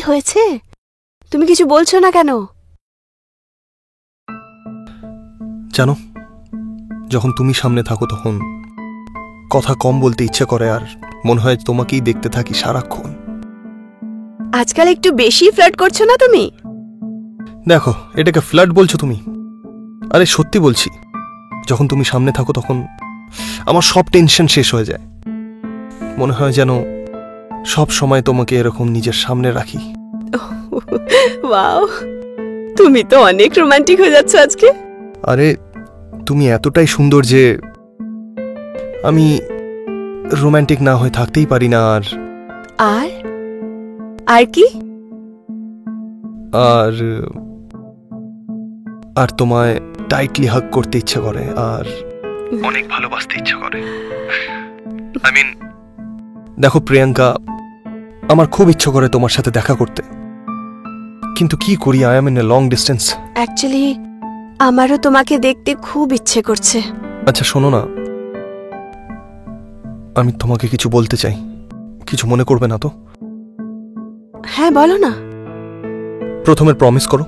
হয়েছে? তুমি কিছু বলছো না কেন? জানো, যখন তুমি সামনে থাকো তখন কথা কম বলতে ইচ্ছে করে, আর মনে হয় তোমাকেই দেখতে থাকি সারাক্ষণ। আজকাল একটু বেশি ফ্লার্ট করছো না তুমি? দেখো, এটাকে ফ্লার্ট বলছো তুমি? আরে সত্যি বলছি, যখন তুমি সামনে থাকো তখন আমার সব টেনশন শেষ হয়ে যায়। মনে হয় যেন সব সময় তোমাকে এরকম নিজের সামনে রাখি। ওয়াও, তুমি তো অনেক রোমান্টিক হয়ে যাচ্ছ আজকে। আরে তুমি এতটাই সুন্দর যে আমি রোমান্টিক না হয়ে থাকতেই পারি না। আর আর আর কি? আর আর তোমায় টাইটলি হাগ করতে ইচ্ছে করে, আর অনেক ভালোবাসতে ইচ্ছে করে। আই মিন, দেখো প্রিয়াঙ্কা, আমার খুব ইচ্ছে করে তোমার সাথে দেখা করতে, কিন্তু কি করি, I am in a long distance. Actually আমারও তোমাকে দেখতে খুব ইচ্ছে করছে। আচ্ছা শোনো না, আমি তোমাকে কিছু বলতে চাই, কিছু মনে করবে না তো? হ্যাঁ বলো না। প্রথমে প্রমিস করো।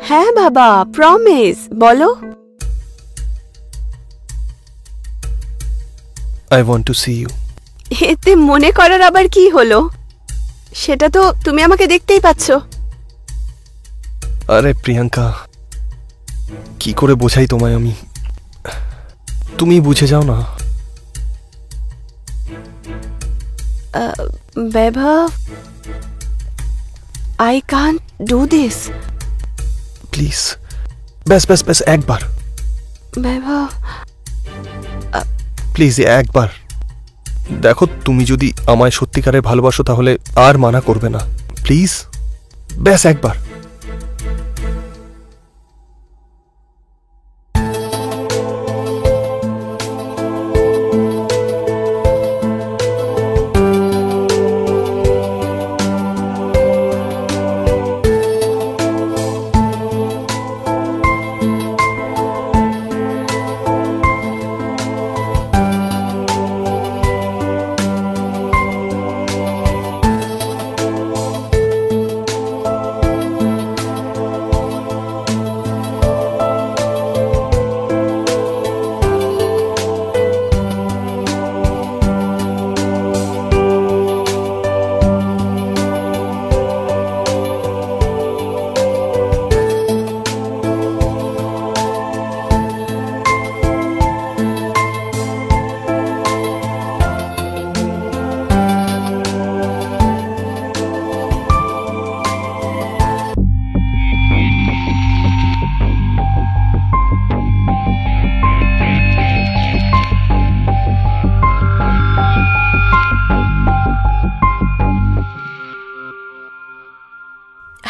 হ্যাঁ বাবা, প্রমিস, বলো। I want to see you. এতে মনে করার আবার কি হলো? সেটা তো তুমি আমাকে দেখতেই পাচ্ছ। আরে প্রিয়াঙ্কা, কি করে বোঝাই তোমায় আমি, তুমি বুঝে যাও না। Vaibhav, I can't do this. Please, ব্যাস ব্যাস ব্যাস একবার, বৈভব, প্লিজ একবার। দেখো, তুমি যদি আমায় সত্যিকারে ভালোবাসো তাহলে আর মানা করবে না, প্লিজ, ব্যাস একবার।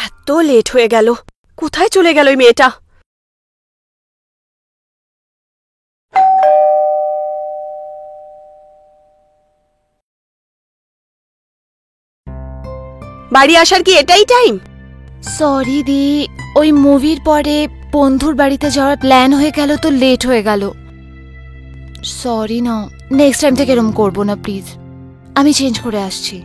এত লেট হয়ে গেল, কোথায় চলে গেল এই মেয়েটা? বাড়ি আসার কি এটাই টাইম? সরি দি, ওই মুভির পরে বন্ধুর বাড়িতে যাওয়ার প্ল্যান হয়ে গেল তো লেট হয়ে গেল। সরি না, নেক্সট টাইম থেকে এরকম করবো না প্লিজ, আমি চেঞ্জ করে আসছি।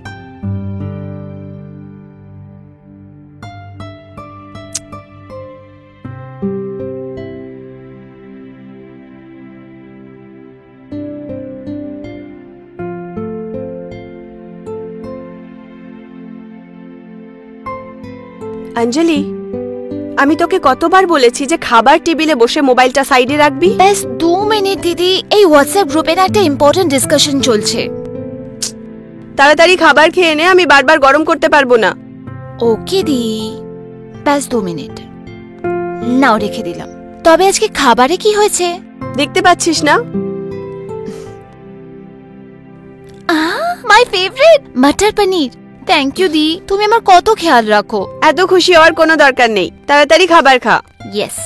অঞ্জলি, আমি তোকে কতবার বলেছি যে খাবার টেবিলে বসে মোবাইলটা সাইডে রাখবি? ব্যাস 2 মিনিট দিদি, এই হোয়াটসঅ্যাপ গ্রুপে না একটা ইম্পর্টেন্ট ডিসকাশন চলছে। তাড়াতাড়ি খাবার খেয়ে নে, আমি বারবার গরম করতে পারবো না। ওকে দি, ব্যাস 2 মিনিট, নাও রেখে দিলাম। তবে আজকে খাবারে কি হয়েছে? দেখতে পাচ্ছিস না? My favourite matar paneer. Thank you দি, তুমি আমার কত খেয়াল রাখো। এত খুশি হওয়ার কোনো দরকার নেই, তাড়াতাড়ি খাবার খা। ইয়েস।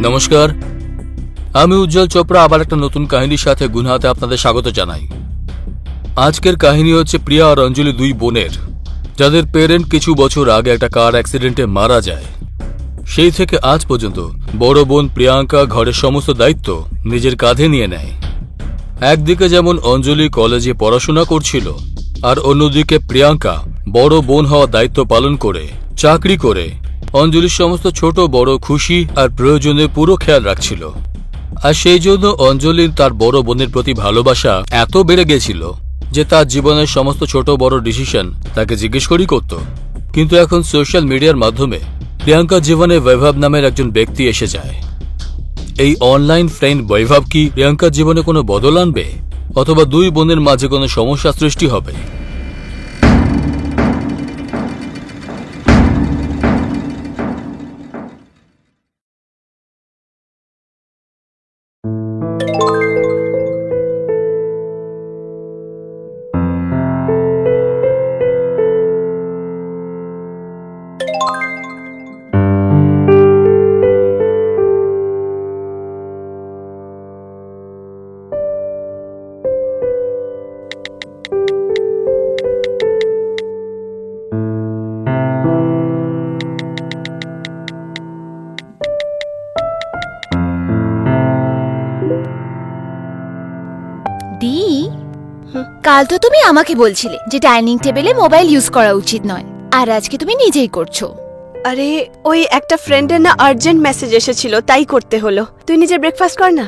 নমস্কার, আমি উজ্জ্বল চোপড়া আবার একটা নতুন কাহিনীর সাথে গুনহাতে আপনাদের স্বাগত জানাই। আজকের কাহিনী হচ্ছে প্রিয়া আর অঞ্জলি, দুই বোনের, যাদের পেরেন্ট কিছু বছর আগে একটা কার অ্যাক্সিডেন্টে মারা যায়। সেই থেকে আজ পর্যন্ত বড় বোন প্রিয়াঙ্কা ঘরের সমস্ত দায়িত্ব নিজের কাঁধে নিয়ে নেয়। একদিকে যেমন অঞ্জলি কলেজে পড়াশোনা করছিল, আর অন্যদিকে প্রিয়াঙ্কা বড় বোন হওয়ার দায়িত্ব পালন করে চাকরি করে অঞ্জলির সমস্ত ছোট বড় খুশি আর প্রয়োজনে পুরো খেয়াল রাখছিল। আর সেই জন্য অঞ্জলির তার বড় বোনের প্রতি ভালোবাসা এত বেড়ে গেছিল যে তার জীবনের সমস্ত ছোট বড় ডিসিশন তাকে জিজ্ঞেস করেই করত। কিন্তু এখন সোশ্যাল মিডিয়ার মাধ্যমে প্রিয়াঙ্কার জীবনে বৈভব নামের একজন ব্যক্তি এসে যায়। এই অনলাইন ফ্রেন্ড বৈভব কি প্রিয়াঙ্কার জীবনে কোনো বদল আনবে, অথবা দুই বোনের মাঝে কোনো সমস্যা সৃষ্টি হবে? দি, কাল তো তুমি আমাকে বলছিলে যে ডাইনিং টেবিলে মোবাইল ইউজ করা উচিত নয়, আর আজকে তুমি নিজেই করছো। আরে ওই একটা ফ্রেন্ডের না আর্জেন্ট মেসেজ এসেছিল, তাই করতে হলো। তুই নিজের ব্রেকফাস্ট কর না।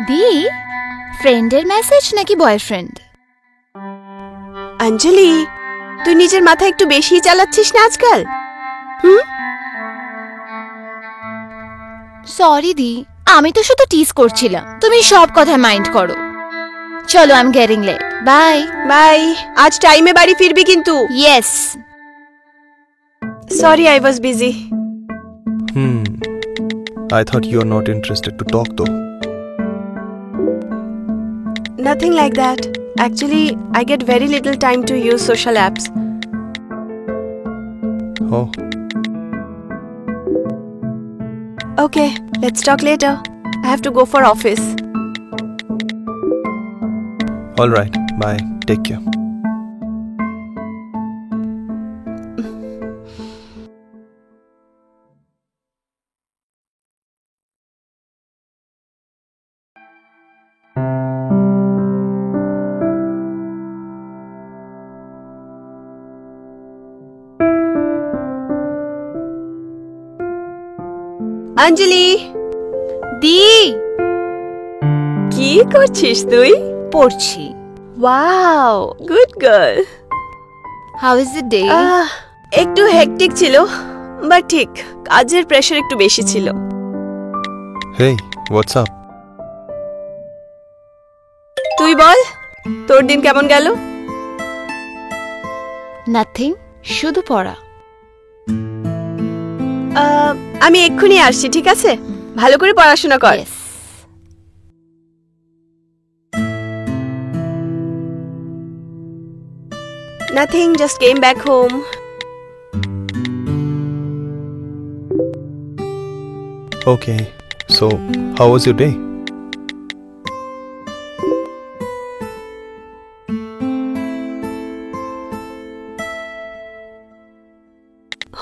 দি, ফ্রেন্ডের মেসেজ নাকি বয়ফ্রেন্ড? অঞ্জলি, তুই নিজের মাথা একটু বেশি চালাচ্ছিস না আজকাল? সরি দি, আমি তো শুধু টিজ করছিলাম, তুমি সব কথা মাইন্ড করো। চলো, I am getting late, bye. Bye. আজ টাইমে বাড়ি ফিরবি কিন্তু। Yes. Sorry, I was busy. I thought you are not interested to talk though. Nothing like that. Actually, I get very little time to use social apps. Oh, Okay, let's talk later. I have to go for office. all right. Bye. Take care. অঞ্জলি, দি, কি করছিস তুই? পড়ছি। Wow, good girl. How is the day? একটু hectic ছিল, but ঠিক। কাজের pressure একটু বেশি ছিল। Hey, what's up? তুই বল, তোর দিন কেমন গেল? নাথিং, শুধু পড়া। আমি এক্ষুনি আসছি, ঠিক আছে? ভালো করে পড়াশোনা কর। Yes. Nothing, just came back home. Okay. So, how was your day?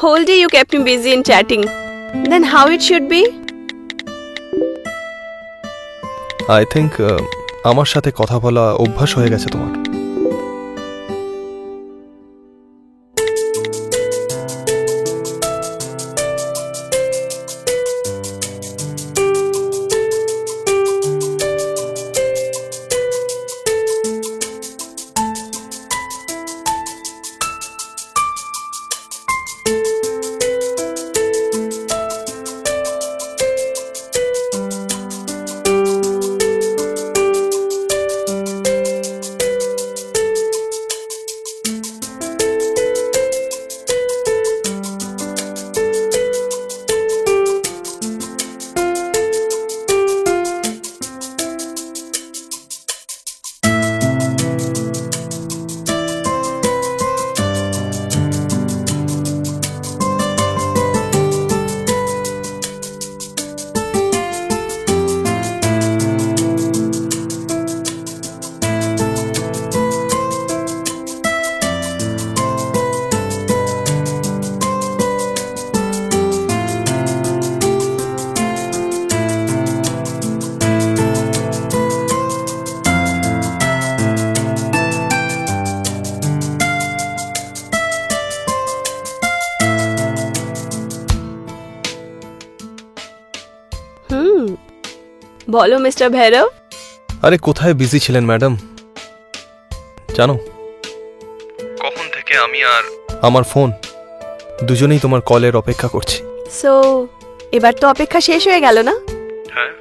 Whole day you kept me busy in chatting. Then how it should be? I think আমার সাথে কথা বলা অভ্যাস হয়ে গেছে তোমার। বলো মিস্টার ভৈরব। আরে কোথায় বিজি ছিলেন ম্যাডাম? জানো, কখন থেকে আমি আর আমার ফোন দুজনেই তোমার কলের অপেক্ষা করছি। সো এবার তো অপেক্ষা শেষ হয়ে গেল না? হ্যাঁ,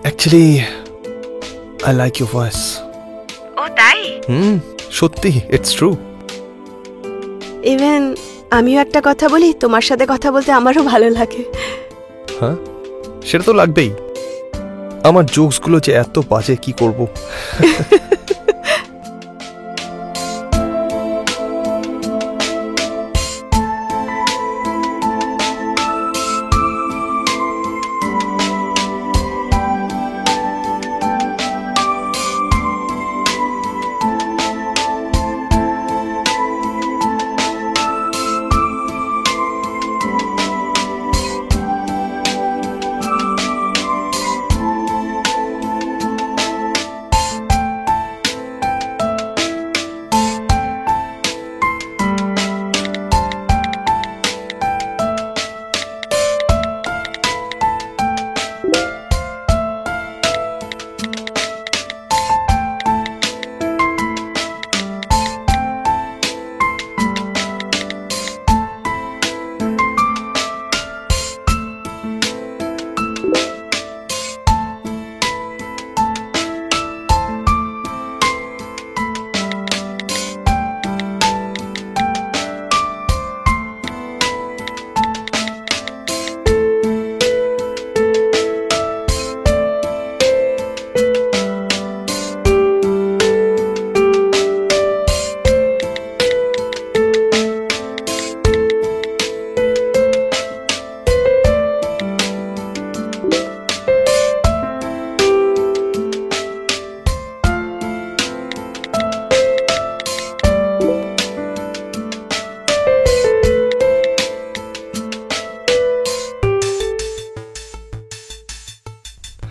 actually I like your voice. ও তাই? সত্যি, ইটস ট্রু। ইভেন আমিও একটা কথা বলি, তোমার সাথে কথা বলতে আমারও ভালো লাগে। হ্যাঁ, সেটা তো লাগবেই। আমার জোকসগুলো যে এত বাজে, কি করব।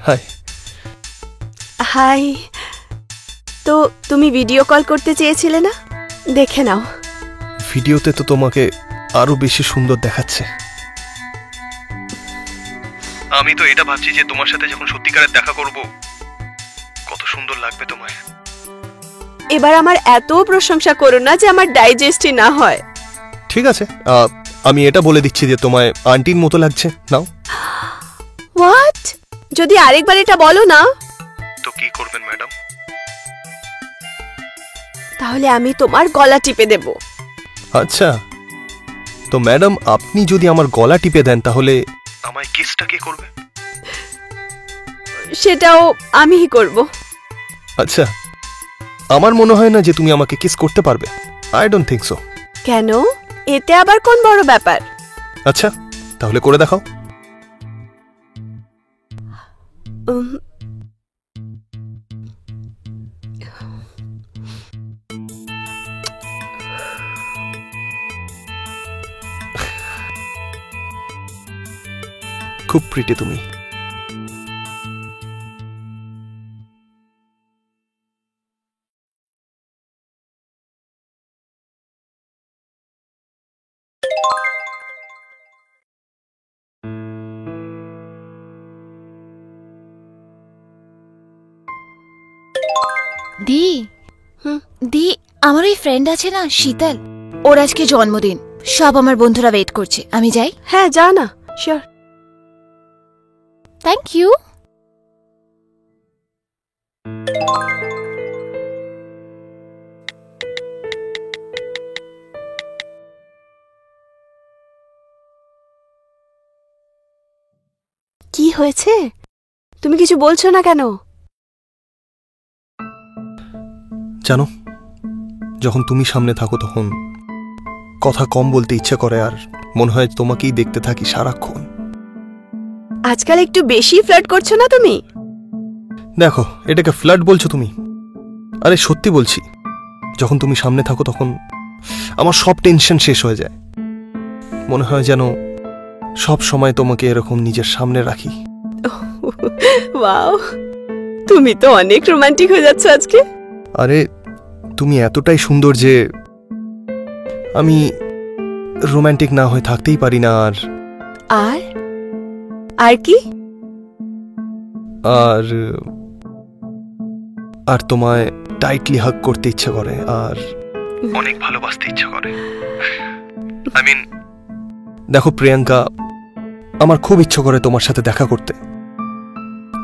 হাই। হাই। তো তুমি ভিডিও কল করতে চেয়েছিলে না? দেখে নাও। ভিডিওতে তো তোমাকে আরো বেশি সুন্দর দেখাচ্ছে। আমি তো এটা ভাবছি যে তোমার সাথে যখন সত্যিকারের দেখা করব, কত সুন্দর লাগবে তোমায়। এবার আমার এত প্রশংসা করো না যে আমার ডাইজেস্টই না হয়। ঠিক আছে, আমি এটা বলে দিচ্ছি যে তোমায় আন্টির মতো লাগছে। নাও। হোয়াট? যদি আরেকবার এটা বলো না, তো কি করবেন ম্যাডাম? তাহলে আমি তোমার গলা টিপে দেব। আচ্ছা, তো ম্যাডাম আপনি যদি আমার গলা টিপে দেন তাহলে আমায় কিসটা কে করবে? সেটাও আমিই করব। আচ্ছা, আমার মনে হয় না যে তুমি আমাকে কিস করতে পারবে। I don't think so. কেন? এতে আবার কোন বড় ব্যাপার? আচ্ছা, তাহলে করে দেখাও। উম, খুব প্রিটি তুমি। দি হুম? দি, আমার ওই ফ্রেন্ড আছে না শীতল, ওর আজকে জন্মদিন। সব আমার বন্ধুরা ওয়েট করছে, আমি যাই। হ্যাঁ, যা না। শিওর। Thank you. কি হয়েছে? তুমি কিছু বলছো না কেন? জানো, যখন তুমি সামনে থাকো তখন কথা কম বলতে ইচ্ছে করে, আর মনে হয় তোমাকেই দেখতে থাকি সারাক্ষণ। আজকাল একটু বেশি ফ্লার্ট করছো না তুমি? দেখো, এটাকে ফ্লার্ট বলছো তুমি? আরে সত্যি বলছি, যখন তুমি সামনে থাকো তখন আমার সব টেনশন শেষ হয়ে যায়। মনে হয় যেন সব সময় তোমাকে এরকম নিজের সামনে রাখি। ওয়াও, তুমি তো অনেক রোমান্টিক হয়ে যাচ্ছ আজকে। আরে তুমি এতটাই সুন্দর যে আমি রোমান্টিক না হয়ে থাকতেই পারি না। আর আর আর কি? আর আর তোমায় টাইটলি হাগ করতে ইচ্ছে করে আর অনেক ভালোবাসতে ইচ্ছে করে। আই মিন, দেখো প্রিয়াঙ্কা, আমার খুব ইচ্ছে করে তোমার সাথে দেখা করতে,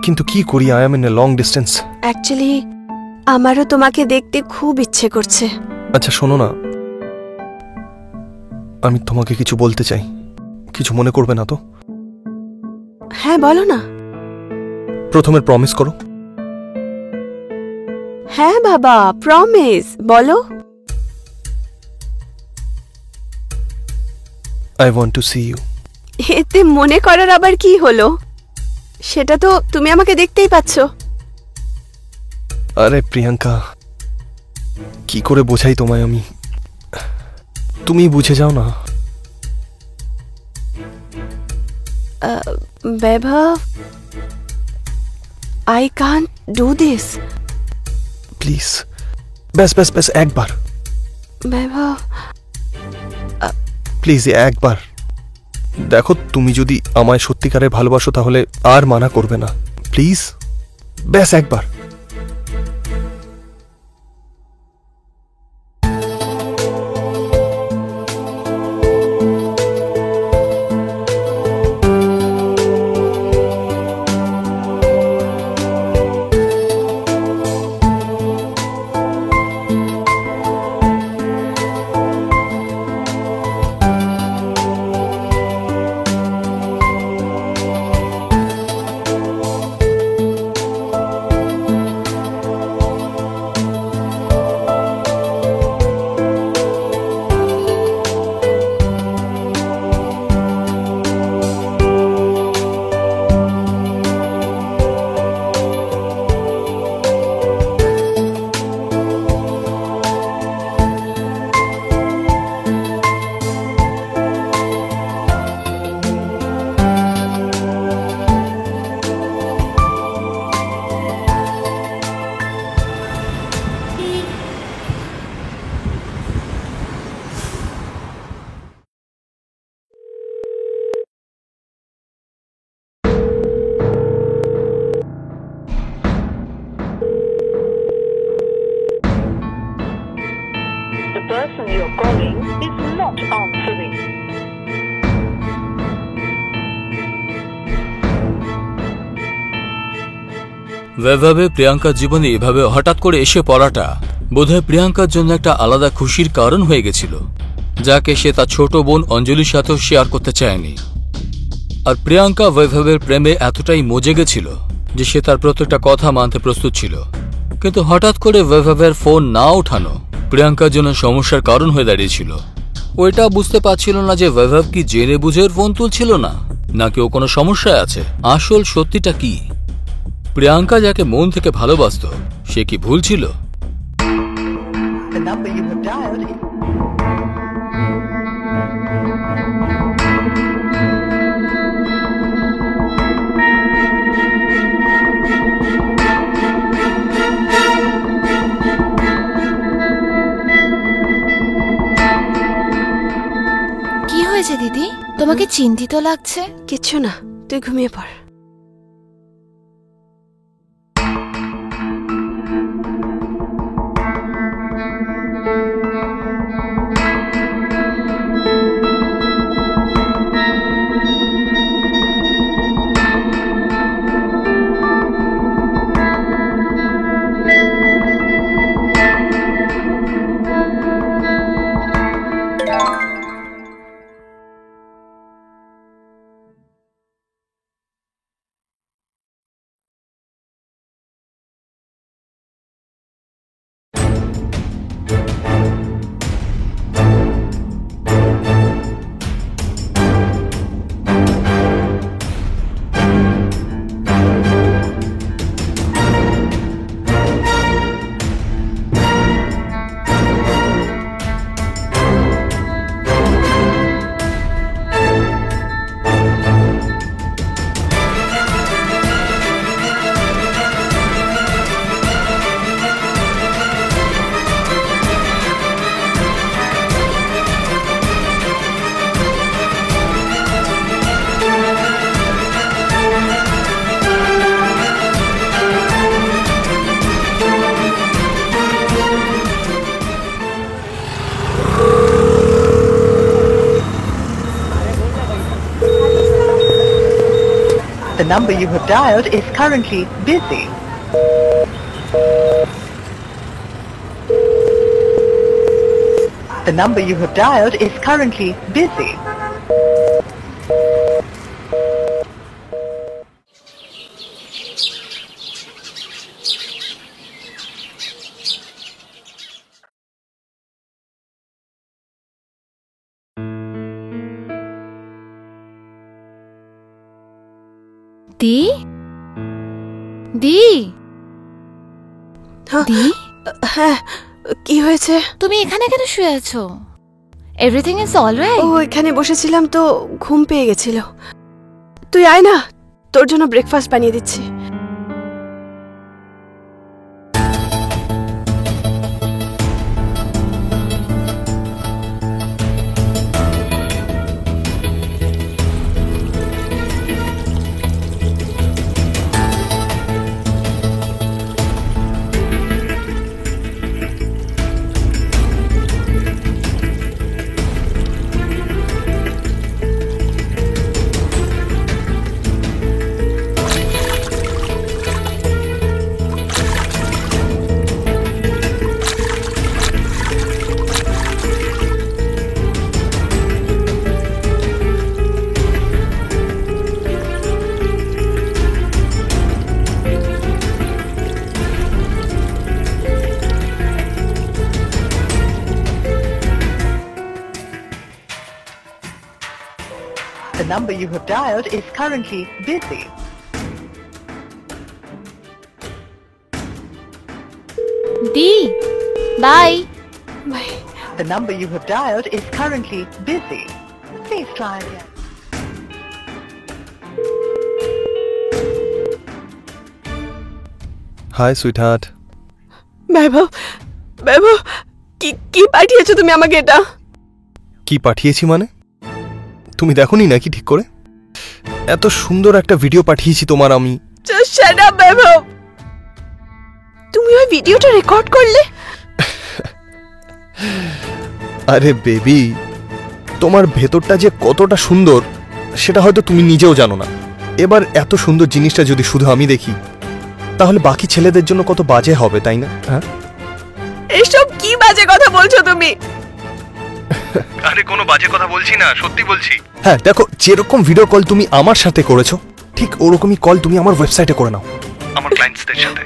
কিন্তু কি করি, I am in a long distance. Actually আমারও তোমাকে দেখতে খুব ইচ্ছে করছে। আচ্ছা শোনো না, আমি তোমাকে কিছু বলতে চাই, কিছু মনে করবে না তো? হ্যাঁ বলো না। প্রথমে প্রমিস করো। হ্যাঁ বাবা, প্রমিস, বলো। I want to see you. এতে মনে করার আবার কি হলো? সেটা তো তুমি আমাকে দেখতেই পাচ্ছ। আরে প্রিয়াঙ্কা, কি করে বোঝাই তোমায় আমি, তুমি বুঝে যাও না। Vaibhav, I can't do this. Please, ব্যাস ব্যাস ব্যাস একবার, বৈভব, প্লিজ একবার। দেখো, তুমি যদি আমায় সত্যিকারে ভালোবাসো তাহলে আর মানা করবে না, প্লিজ, ব্যাস একবার। The person you're calling is not answering. বৈভবে প্রিয়াঙ্কার জীবনে এভাবে হঠাৎ করে এসে পড়াটা বোধহয় প্রিয়াঙ্কার জন্য একটা আলাদা খুশির কারণ হয়ে গেছিল, যাকে সে তার ছোট বোন অঞ্জলির সাথেও শেয়ার করতে চায়নি। আর প্রিয়াঙ্কা বৈভবের প্রেমে এতটাই মজে গেছিল যে সে তার প্রত্যেকটা কথা মানতে প্রস্তুত ছিল। কিন্তু হঠাৎ করে বৈভবের ফোন না ওঠানো প্রিয়াঙ্কার জন্য সমস্যার কারণ হয়ে দাঁড়িয়েছিল। ও এটা বুঝতে পারছিল না যে বৈভব কি জেনে বুঝে ফোন তুলছিল না, নাকি ও কোনো সমস্যায় আছে। আসল সত্যিটা কি? প্রিয়াঙ্কা যাকে মন থেকে ভালোবাসত সে কি ভুল ছিল? The number you have dialed is কি হয়েছে দিদি? তোমাকে চিন্তিত লাগছে। কিচ্ছু না, তুই ঘুমিয়ে পড়। The number you have dialed is currently busy. The number you have dialed is currently busy. দি দি হ্যাঁ। দি হ্যাঁ কি হয়েছে? তুমি এখানে কেন শুয়ে আছো? Everything is alright? ও এখানে বসেছিলাম তো ঘুম পেয়ে গেছিল। তুই আয় না, তোর জন্য ব্রেকফাস্ট বানিয়ে দিচ্ছি। The number you have dialed is currently busy. দি bye. Bye. The number you have dialed is currently busy. Please try again. Hi sweetheart. Vaibhav, Vaibhav, কি কি পাঠিয়েছো তুমি আমাকে এটা? কি পাঠিয়েছি মানে? তুমি দেখোনি নাকি ঠিক করে? এত সুন্দর একটা ভিডিও পাঠিয়েছি তোমার আমি। Just shut up, বৈভব। তুমি ওই ভিডিওটা রেকর্ড করলে? আরে বেবি, তোমার ভেতরটা যে কতটা সুন্দর সেটা হয়তো তুমি নিজেও জানো না। এবার এত সুন্দর জিনিসটা যদি শুধু আমি দেখি তাহলে বাকি ছেলেদের জন্য কত বাজে হবে, তাই না? হ্যাঁ, এসব কি বাজে কথা বলছো তুমি? আরে কোনো বাজে কথা বলছি না, সত্যি বলছি। হ্যাঁ দেখো, যেরকম ভিডিও কল তুমি আমার সাথে করেছো ঠিক ওরকমই কল তুমি আমার ওয়েবসাইটে করে নাও আমার ক্লায়েন্টসদের সাথে।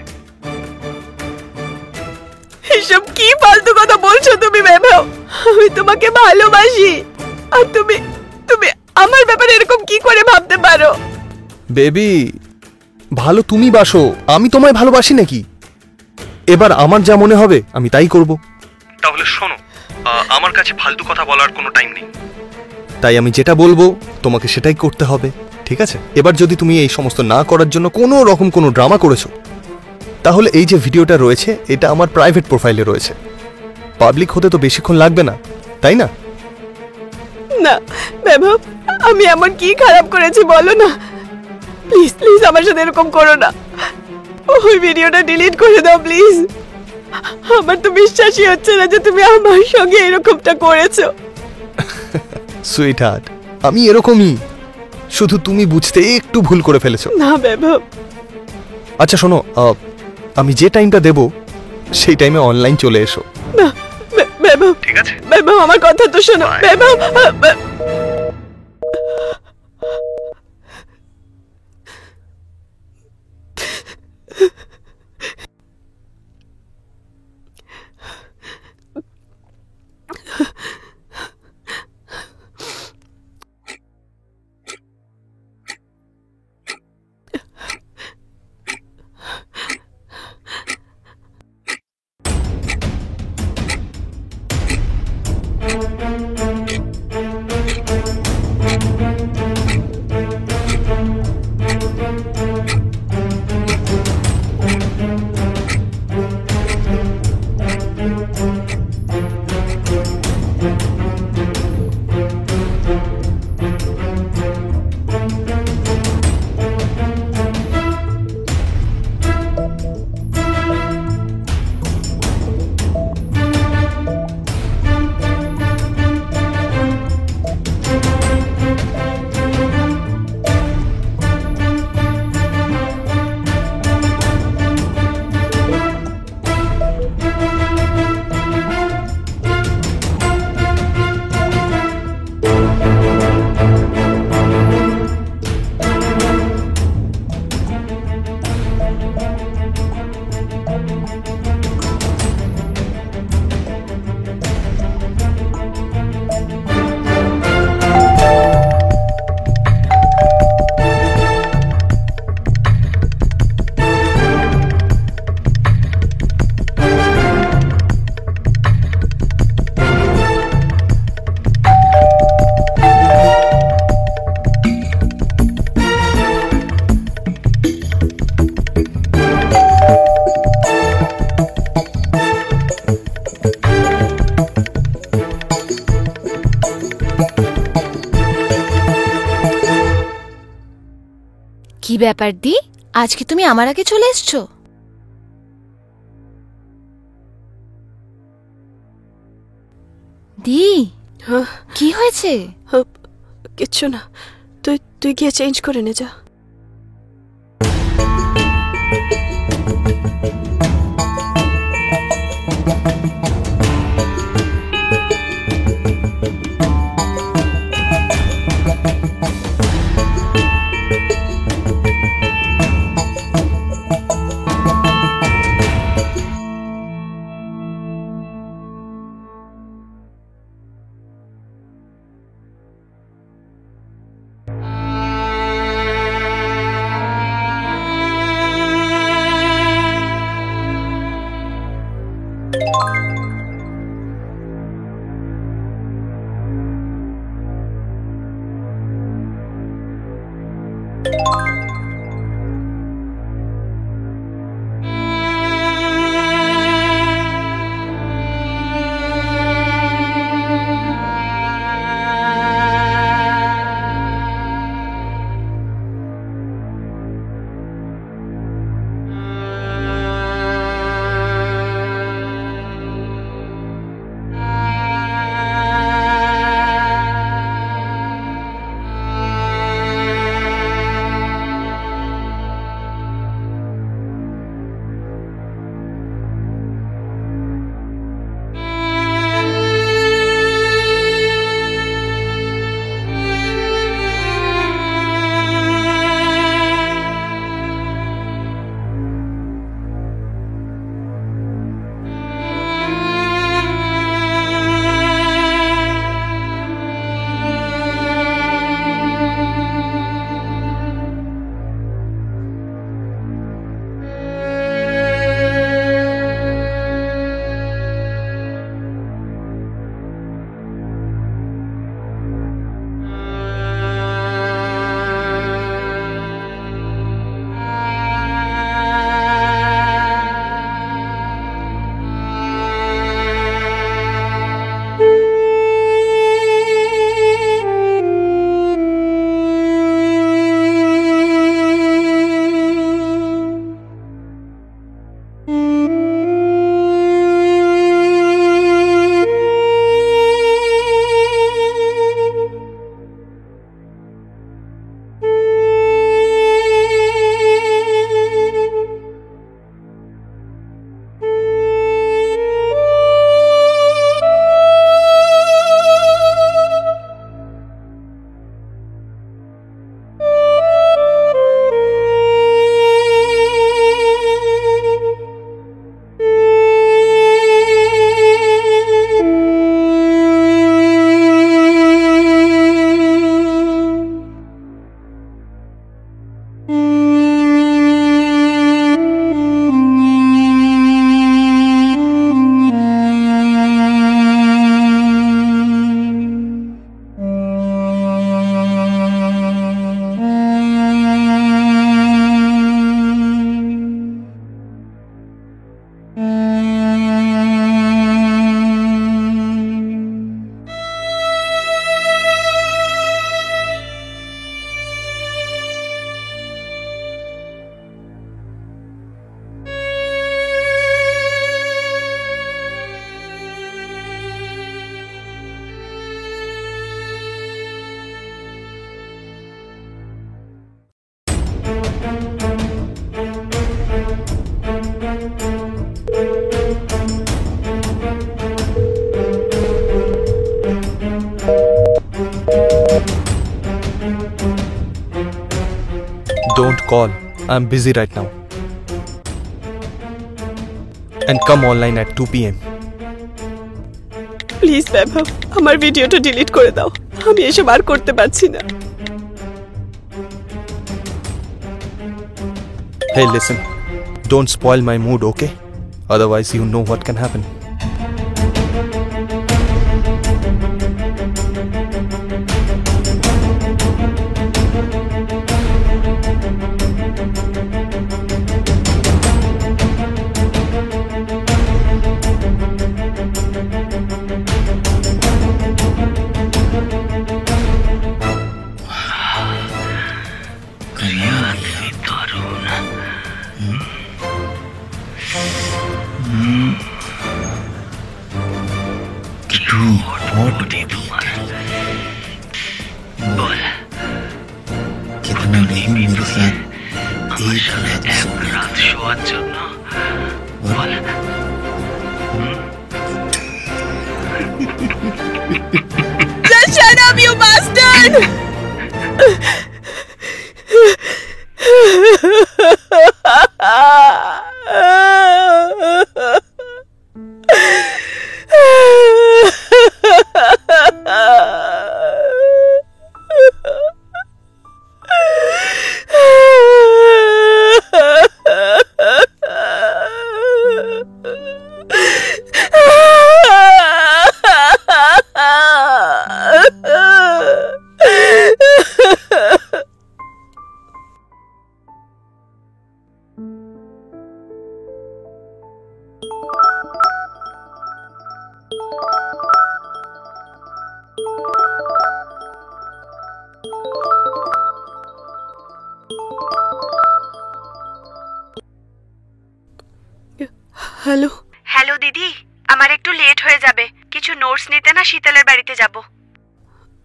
এসব কি ফালতু কথা বলছো তুমি বৈভব? আমি তোমাকে ভালোবাসি, আর তুমি তুমি আমার ব্যাপারে এরকম কি করে ভাবতে পারো? বেবি, ভালো তুমি বাসো, আমি তোমায় ভালোবাসি নাকি? এবার আমার যা মনে হবে আমি তাই করব। তাহলে শোনো, আমার কাছে ফালতু কথা বলার কোনো টাইম নেই, তাই আমি যেটা বলবো তোমাকে সেটাই করতে হবে, ঠিক আছে? এবার যদি তুমি এই সমস্ত না করার জন্য কোনো রকম কোনো ড্রামা করেছো তাহলে এই যে ভিডিওটা রয়েছে এটা আমার প্রাইভেট প্রোফাইলে রয়েছে, পাবলিক হতে তো বেশিক্ষণ লাগবে না, তাই না? না বৈভব, আমি এমন কি খারাপ করেছি বলো না? প্লিজ প্লিজ আমার সাথে এরকম করো না। ওই ভিডিওটা ডিলিট করে দাও প্লিজ। আমার তো বিশ্বাসই হচ্ছে না যে তুমি আমার সঙ্গে এরকমটা করেছো। সুইট হার্ট, আমি এরকমই, শুধু তুমি বুঝতে একটু ভুল করে ফেলেছো। না বৈভব। আচ্ছা শোনো, আমি যে টাইমটা দেব সেই টাইমে অনলাইন চলে এসো। না বৈভব, ঠিক আছে? বৈভব আমার কথা তো শোনো। বৈভব, কি ব্যাপার দি, আজকে তুমি আমার আগে চলে এসছো? দি, হ্যাঁ, কি হয়েছে? কিচ্ছু না, তুই গিয়ে চেঞ্জ করে নে যা। Don't call. I'm busy right now. And come online at 2 p.m. Please বৈভব, আমার ভিডিওটা ডিলিট করে দাও, আমি এসব আর করতে পারছি না। Hey, listen. Don't spoil my mood, okay? Otherwise, you know what can happen. तुम मेरे साथ एक रात শোয়ার জন্য বল। Just shut up, you bastard! Hello hello দিদি, আমার একটু লেট হয়ে যাবে। কিছু নোটস নিতে না শীতলের বাড়িতে যাব।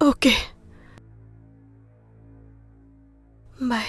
Okay bye.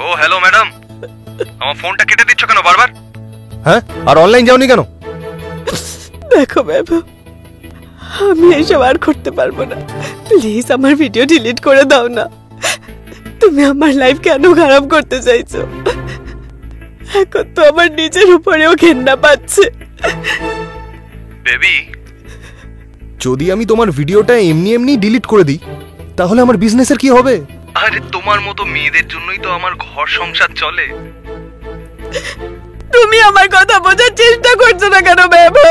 ও হ্যালো ম্যাডাম, আমার ফোনটা কেটে দিচ্ছ কেন বারবার? হ্যাঁ, আর অনলাইন যাওনি কেন? দেখো বাবা, আমি এসব আর করতে পারবো না। প্লিজ আমার ভিডিও ডিলিট করে দাও না। তুমি আমার লাইফ কেন খারাপ করতে চাইছো? এখন তো আমার নিজের উপরেও ঘেন্না পাচ্ছে। বেবি, যদি আমি তোমার ভিডিওটা এমনি এমনি ডিলিট করে দিই তাহলে আমার বিজনেসের কি হবে? আরে তোমার মতো মেয়েদের জন্যই তো আমার ঘর সংসার চলে। তুমি আমার কথা বোঝার চেষ্টা করছো না কেন বাবা?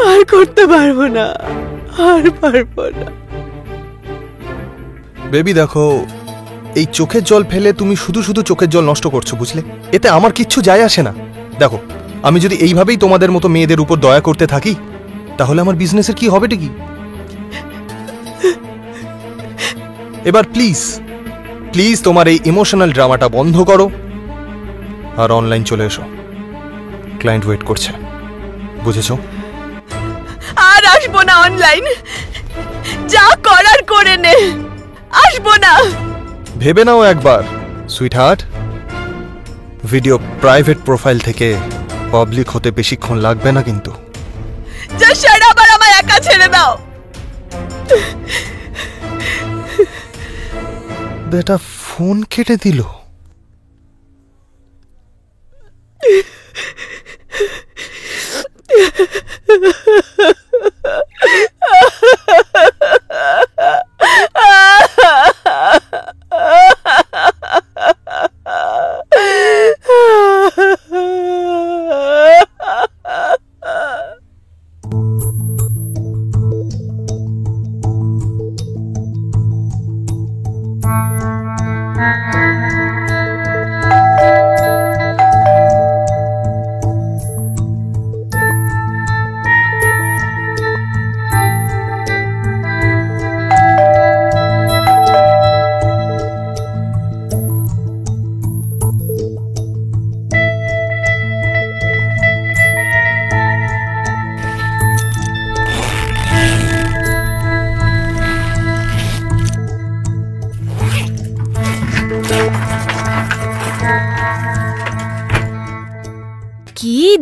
আর করতে পারবো না, আর পারবো না। বেবি দেখো, এই চোখের জল ফেলে তুমি শুধু শুধু চোখের জল নষ্ট করছো, বুঝলে? এতে আমার কিচ্ছু যায় আসে না। দেখো, আমি যদি এইভাবেই তোমাদের মতো মেয়েদের উপর দয়া করতে থাকি তাহলে আমার বিজনেসের কি হবেটা কি? এবার প্লিজ প্লিজ তোমার এই ইমোশনাল ড্রামাটা বন্ধ করো আর অনলাইন চলে এসো। ক্লায়েন্ট ওয়েট করছে, বুঝেছো? আর আসবো না অনলাইন, যা করার করে নে, আসবো না। ভেবে নাও একবার সুইটহার্ট, ভিডিও প্রাইভেট প্রোফাইল থেকে পাবলিক হতে বেশিক্ষণ লাগবে না কিন্তু। যা শাট আপ, আর আমায় একা ছেড়ে দাও। বেটা ফোন কেটে দিল।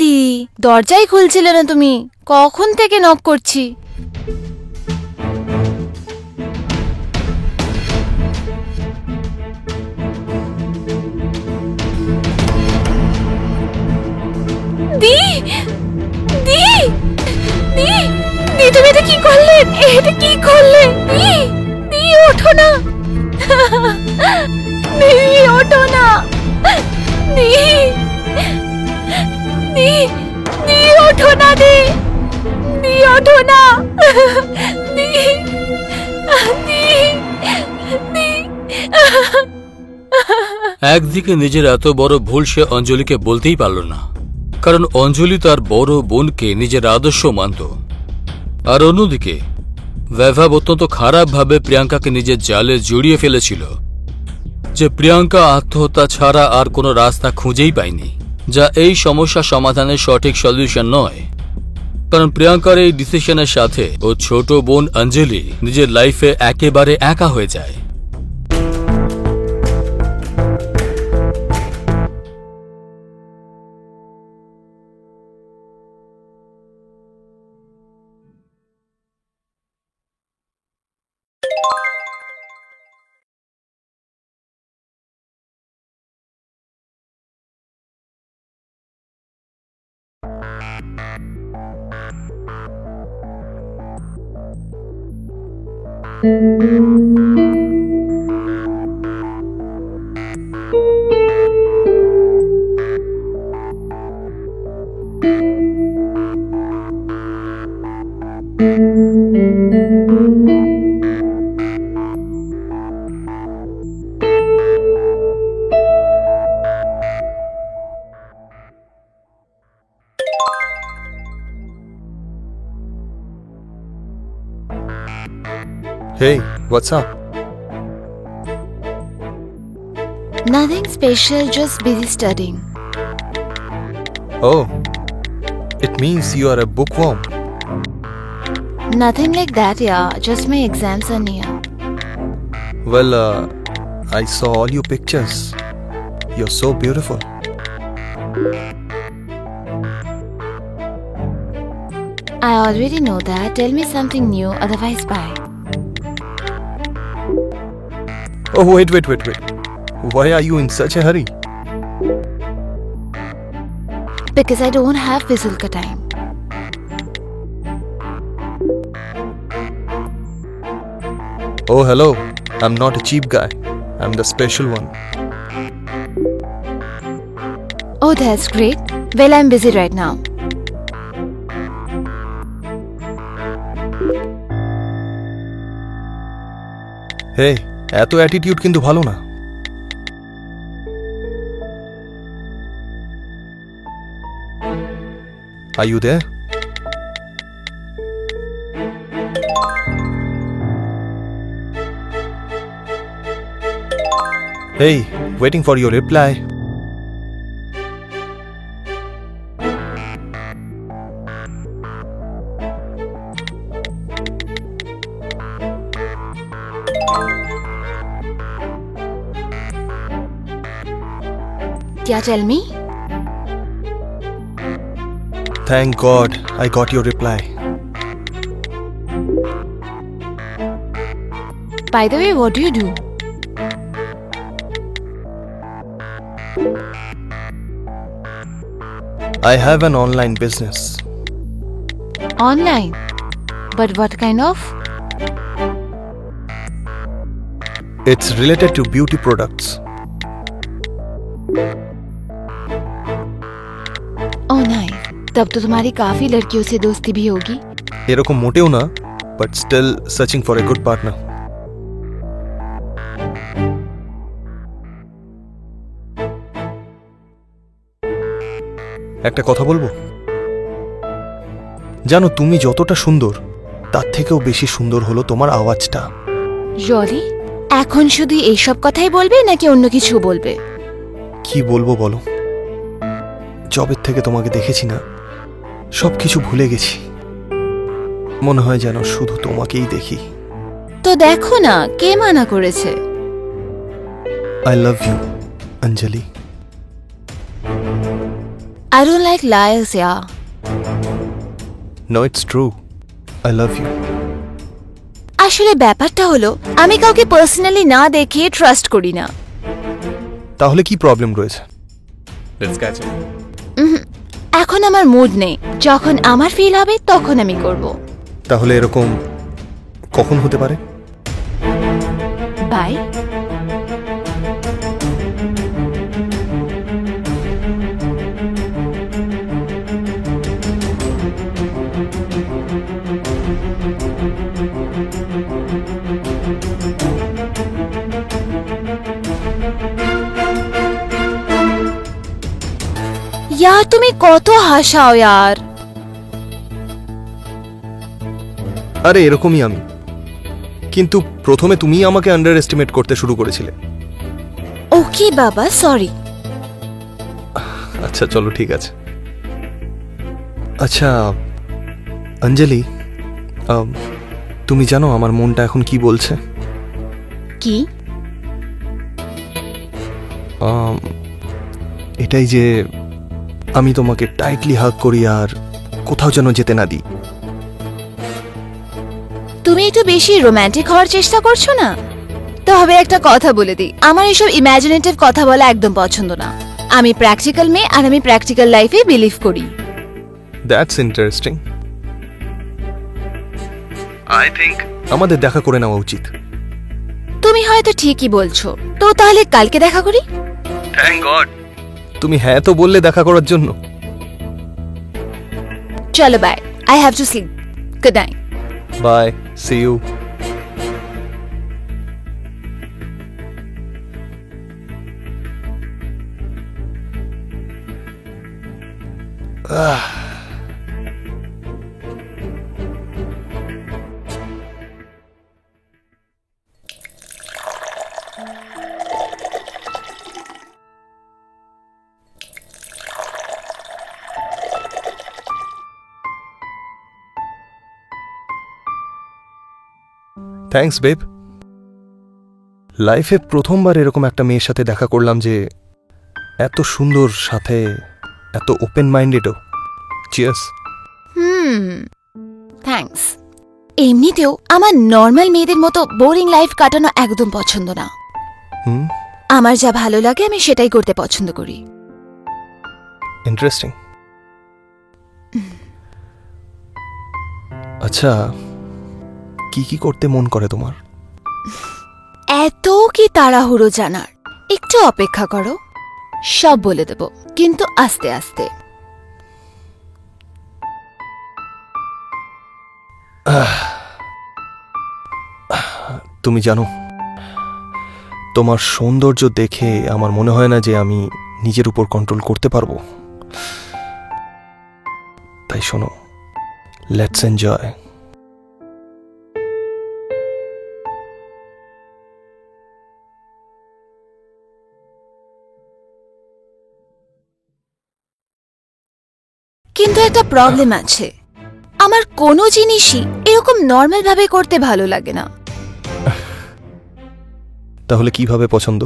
দি দরজাই খুলছিলে না তুমি, কখন থেকে নক করছি। দি দি দি দি তুমি এটা কি করলে? এটা কি করলে? দি দি ওঠো না, দি ওঠো না, দি দি দি ওঠো না, দি দি ওঠো না, দি দি দি। একদিকে নিজের এত বড় ভুল সে অঞ্জলিকে বলতেই পারল না, কারণ অঞ্জলি তার বড় বোনকে নিজের আদর্শ মানত। আর অন্যদিকে বৈভব অত্যন্ত খারাপভাবে প্রিয়াঙ্কাকে নিজের জালে জড়িয়ে ফেলেছিল, যে প্রিয়াঙ্কা আত্মহত্যা ছাড়া আর কোনো রাস্তা খুঁজেই পায়নি, যা এই সমস্যা সমাধানের সঠিক সলিউশন নয়। কারণ প্রিয়াঙ্কার এই ডিসিশনের সাথে ও ছোট বোন অঞ্জলি নিজের লাইফে একেবারে একা হয়ে যায়। Hey, what's up? Nothing special, just busy studying. Oh, it means you are a bookworm. Nothing like that, yeah. Just my exams are near. Well, I saw all your pictures. You're so beautiful. I already know that. Tell me something new, otherwise bye. Oh, wait. Why are you in such a hurry? Because I don't have whistle ka time. Oh, hello. I'm not a cheap guy. I'm the special one. Oh, that's great. Well, I'm busy right now. Hey, এত attitude কিন্তু ভালো না। Are you there? Hey, waiting for your reply. Yeah, tell me. Thank God I got your reply. By the way, what do you do? I have an online business. Online. But what kind of? It's related to beauty products. Oh, nice. तब तो तुम्हारी काफी लड़कियों से दोस्ती भी होगी। এরকম মোটেও না, but still searching for a good partner. একটা কথা বলবো? জানো, তুমি যতটা সুন্দর তার থেকেও বেশি সুন্দর হলো তোমার আওয়াজটা। Really? এখন শুধু এইসব কথাই বলবে নাকি অন্য কিছু বলবে? কি বলবো বলো, জবের থেকে তোমাকে দেখেছি না, সবকিছু ভুলে গেছি। মনে হয় যেন শুধু তোমাকেই দেখি। তো দেখো না, কে মানা করেছে? I love you, Anjali. I don't like liars, yeah. No, it's true. I love you. আসলে ব্যাপারটা হলো আমি কাউকে পার্সোনালি না দেখে ট্রাস্ট করি না। তাহলে কি প্রবলেম রয়েছে? এখন আমার মুড নেই, যখন আমার ফিল হবে তখন আমি করব। তাহলে এরকম কখন হতে পারে? বাই। यार তুমি কত হাসাও यार। আরে এরকমই আমি, কিন্তু প্রথমে তুমি আমাকে আন্ডার এস্টিমেট করতে শুরু করেছিলে। ওকে বাবা, সরি। আচ্ছা চলো ঠিক আছে। আচ্ছা অঞ্জলি, তুমি জানো আমার মনটা এখন কি বলছে? কি? এটাই যে আমি তোমাকে টাইটলি হাগ করি আর কোথাও যেন যেতে না দিই। তুমি একটু বেশি রোমান্টিক হওয়ার চেষ্টা করছো না? তবে একটা কথা বলে দিই, আমার এসব ইমাজিনেটিভ কথা বলা একদম পছন্দ না। আমি প্র্যাকটিক্যাল মেয়ে আর আমি প্র্যাকটিক্যাল লাইফে বিলিভ করি। That's interesting. আই থিংক আমাদের দেখা করে নেওয়া উচিত। তুমি হয়তো ঠিকই বলছো, তো তাহলে কালকে দেখা করি। থ্যাংক গড তুমি হ্যাঁ তো বললে দেখা করার জন্য। চলো bye, I have to sleep. Good night. Bye, see you. Thanks babe. লাইফে প্রথমবার এরকম একটা মেয়ের সাথে দেখা করলাম যে এত সুন্দর, সাথে এত ওপেন মাইন্ডেডও। চিয়ার্স। থ্যাঙ্কস। এমনিতেও আমার নর্মাল মেয়েদের মতো বোরিং লাইফ কাটানো একদম পছন্দ না। আমার যা ভালো লাগে আমি সেটাই করতে পছন্দ করি। ইন্টারেস্টিং। আচ্ছা কি কি করতে মন করে তোমার? এত কি তাড়াহুড়ো জানার? একটু অপেক্ষা করো, সব বলে দেব, কিন্তু আস্তে আস্তে। তুমি জানো, তোমার সৌন্দর্য দেখে আমার মনে হয় না যে আমি নিজের উপর কন্ট্রোল করতে পারবো। তাই শোনো, লেটস এনজয়। কিন্তু একটা প্রবলেম আছে, আমার কোনো জিনিসই এরকম নর্মাল ভাবে করতে ভালো লাগে না। তাহলে কিভাবে পছন্দ?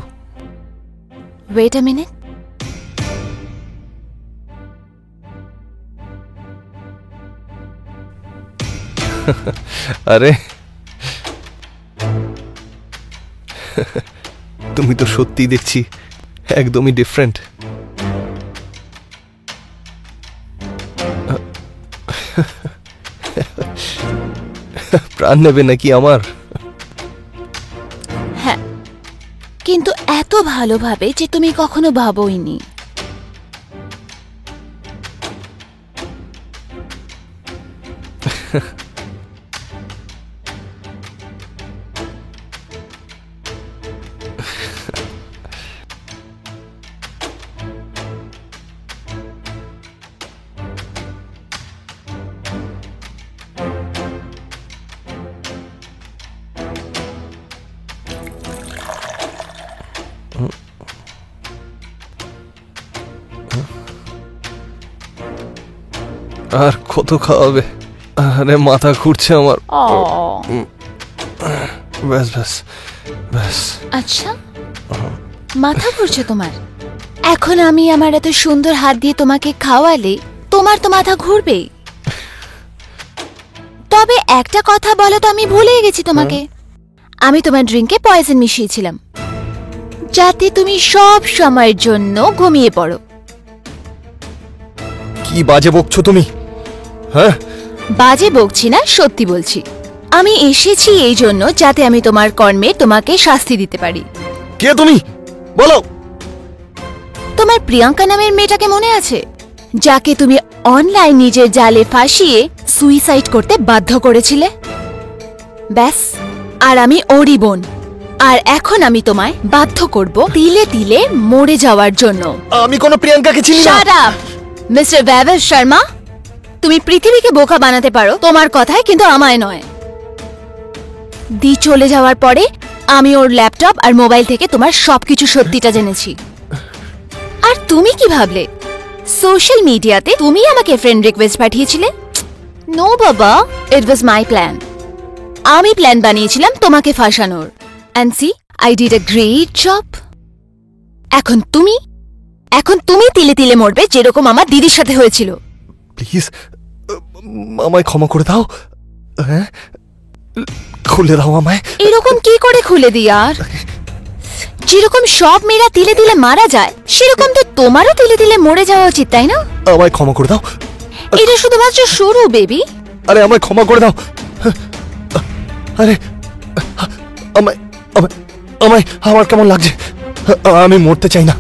Wait a minute. আরে তুমি তো সত্যি দেখছি একদমই ডিফারেন্ট। প্রাণ নেবে নাকি আমার? হ্যাঁ, কিন্তু এত ভালোভাবে যে তুমি কখনো ভাবোইনি। আর কত খাওয়াবে? আরে মাথা ঘুরছে আমার। ব্যাস ব্যাস ব্যাস। আচ্ছা, মাথা ঘুরছে তোমার? এখন আমি আমার এত সুন্দর হাত দিয়ে তোমাকে খাওয়ালে তোমার তো মাথা ঘুরবেই। তবে একটা কথা বলো তো, আমি ভুলেই গেছি তোমাকে। আমি তোমার ড্রিঙ্কে পয়জন মিশিয়েছিলাম যাতে তুমি সব সময়ের জন্য ঘুমিয়ে পড়ো। কি বাজে বকছো তুমি? হ্যাঁ, বাজে বকছি না, সত্যি বলছি। আমি এসেছি এই জন্য যাতে আমি তোমার কর্মে তোমাকে শাস্তি দিতে পারি। কে তুমি বলো? তোমার প্রিয়াঙ্কা নামের মেয়েটাকে মনে আছে, যাকে তুমি অনলাইন নিজের জালে ফাঁসিয়ে সুইসাইড করতে বাধ্য করেছিলে? ব্যাস, আর আমি ওরই বোন। আর এখন আমি তোমায় বাধ্য করব তিলে তিলে মরে যাওয়ার জন্য। আমি কোনো প্রিয়াঙ্কাকে চিনি না। Shut up mister Vaibhav Sharma. তুমি পৃথিবীকে বোকা বানাতে পারো তোমার কথায়, কিন্তু আমায় নয়। দি চলে যাওয়ার পরে আমি ওর ল্যাপটপ আর মোবাইল থেকে তোমার সবকিছু সত্যিটা জেনেছি। আর তুমি কি ভাবলে সোশ্যাল মিডিয়াতে তুমি আমাকে ফ্রেন্ড রিকোয়েস্ট পাঠিয়েছিলে? নো বাবা, ইট ওয়াজ মাই প্ল্যান। আমি প্ল্যান বানিয়েছিলাম তোমাকে ফাঁসানোর। And see, I did a great job. এখন তুমি তিলে তিলে মরবে, যেরকম আমার দিদির সাথে হয়েছিল। প্লিজ আমায় ক্ষমা করে দাও। হ্যাঁ, খুলে দাও আমায়। এরকম কি করে খুলে দিই? আর যেরকম সব মেয়েরা তিলে তিলে মারা যায়, সেরকম তো তোমারও তিলে তিলে মরে যাওয়া উচিত, তাই না? আমায় ক্ষমা করে দাও। এটা শুধুমাত্র শুরু, বেবি। আরে আমায় ক্ষমা করে দাও। আরে আমায় আমায় আমায় আমার কেমন লাগছে? আমি মরতে চাই না।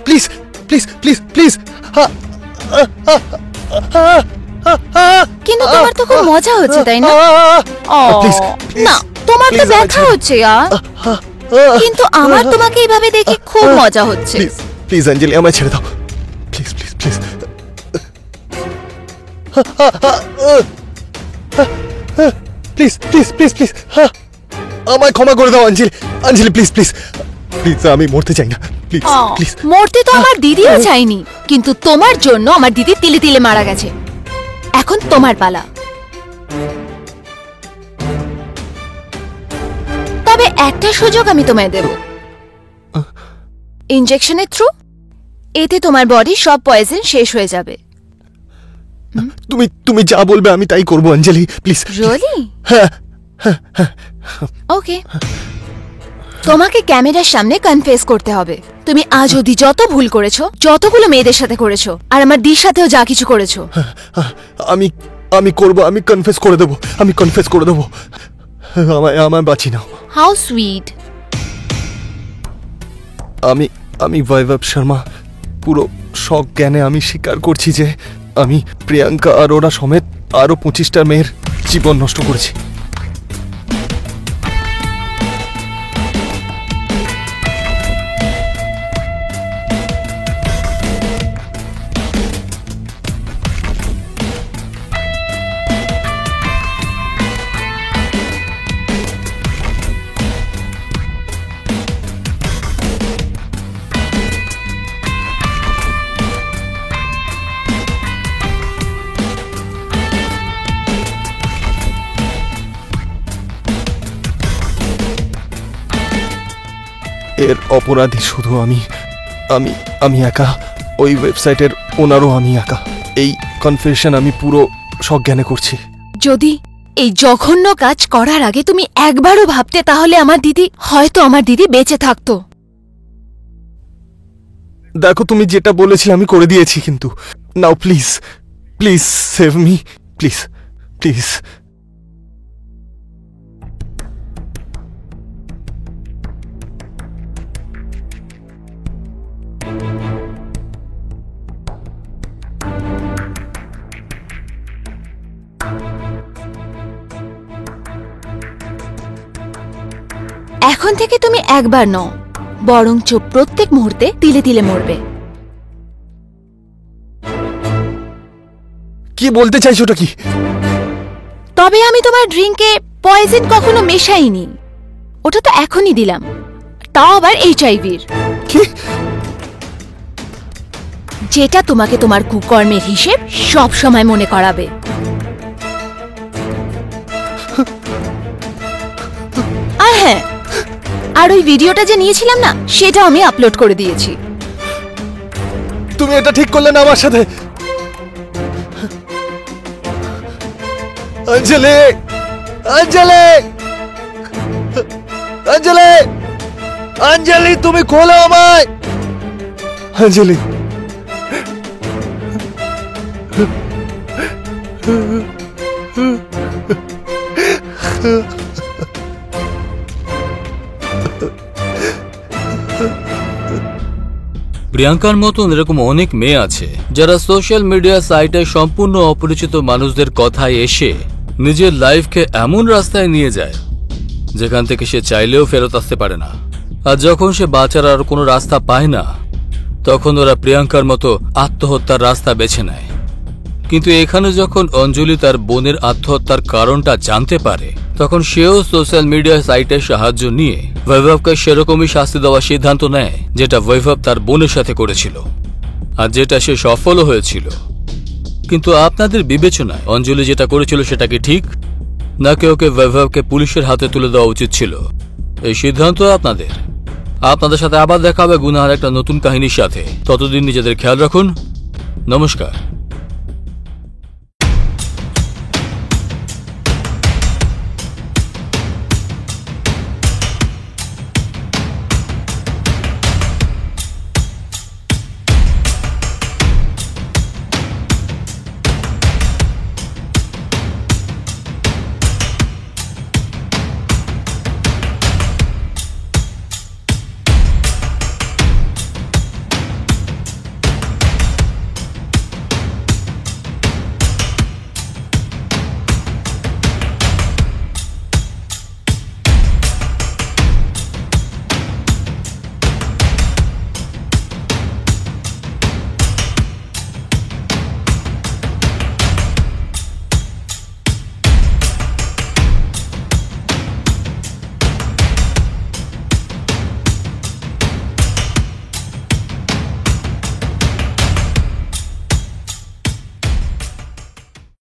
Please please please please. কিন্তু তোমার তো খুব মজা হচ্ছে, তাই না? প্লিজ না, তোমার তো ব্যথা হচ্ছে। কিন্তু আমার তোমাকে এইভাবে দেখে খুব মজা হচ্ছে। প্লিজ প্লিজ অঞ্জলি, আমায় ছেড়ে দাও। Please please please please please please please আমায় ক্ষমা করে দাও অঞ্জলি। অঞ্জলি প্লিজ প্লিজ প্লিজ, আমি মরতে চাই না। Please please. মরতে তো আমার দিদিও চাইনি, কিন্তু তোমার জন্য আমার দিদি তিলে তিলে মারা গেছে। এখন তোমার পালা। তবে একটা সুযোগ আমি তোমায় দেব, ইনজেকশনের থ্রু। এতে তোমার বডি সব পয়জন শেষ হয়ে যাবে। তুমি তুমি যা বলবে আমি তাই করবো অঞ্জলি, প্লিজ। রিয়েলি? হ্যাঁ। ওকে, তোমাকে ক্যামেরার সামনে কনফেস করতে হবে তুমি আজ অবধি যত ভুল করেছো, যতগুলো মেয়েদের সাথে করেছো, আর আমার দির সাথেও যা কিছু করেছো। আমি আমি করব, আমি কনফেস করে দেবো, আমি কনফেস করে দেবো। আমায় বাঁচি নাও। How sweet. আমি বৈভব শর্মা পুরো সজ্ঞানে আমি স্বীকার করছি যে আমি প্রিয়াঙ্কা আরোরা সমেত আরো 25টা মেয়ের জীবন নষ্ট করেছি। এর অপরাধী শুধু আমি আমি আমি একা। ওই ওয়েবসাইটের ওনারও আমি একা। এই কনফেশন আমি পুরো সজ্ঞানে করছি। যদি এই জঘন্য কাজ করার আগে তুমি একবারও ভাবতে, তাহলে আমার দিদি বেঁচে থাকতো। দেখো, তুমি যেটা বলেছিলে আমি করে দিয়েছি, কিন্তু now please please save me, please please. এখন থেকে তুমি একবার নও, বরঞ্চ প্রত্যেক মুহূর্তে তিলে তিলে মরবে। কি বলতে চাইছো ওটা কি? তবে আমি তোমার ড্রিঙ্কে পয়জন কখনো মেশাইনি। ওটা তো এখনই দিলাম, তাও আবার HIV-র। কি? যেটা তোমাকে তোমার কুকর্মের হিসেব সব সময় মনে করাবে। আর ওই ভিডিওটা যে নিয়েছিলাম না, সেটা আমি আপলোড করে দিয়েছি। তুমি এটা ঠিক করলে না আমার সাথে। অঞ্জলি, অঞ্জলি, অঞ্জলি, অঞ্জলি, তুমি খোলো আমায়। অঞ্জলি, প্রিয়াঙ্কার মতন এরকম অনেক মেয়ে আছে যারা সোশ্যাল মিডিয়া সাইটে সম্পূর্ণ অপরিচিত মানুষদের কথায় এসে নিজের লাইফকে এমন রাস্তায় নিয়ে যায় যেখান থেকে সে চাইলেও ফেরত আসতে পারে না। আর যখন সে বাঁচার আর কোনো রাস্তা পায় না, তখন ওরা প্রিয়াঙ্কার মতো আত্মহত্যার রাস্তা বেছে নেয়। কিন্তু এখানে যখন অঞ্জলি তার বোনের আত্মহত্যার কারণটা জানতে পারে, তখন সেও সোশ্যাল মিডিয়া সাইটের সাহায্য নিয়ে বৈভবকে সেরকমই শাস্তি দেওয়ার সিদ্ধান্ত নেয় যেটা বৈভব তার বোনের সাথে করেছিল, আর যেটা সে সফলও হয়েছিল। কিন্তু আপনাদের বিবেচনায় অঞ্জলি যেটা করেছিল সেটা কি ঠিক, নাকি ওকে বৈভবকে পুলিশের হাতে তুলে দেওয়া উচিত ছিল? এই সিদ্ধান্ত আপনাদের। আপনাদের সাথে আবার দেখা হবে গুনার একটা নতুন কাহিনীর সাথে। ততদিন নিজেদের খেয়াল রাখুন। নমস্কার।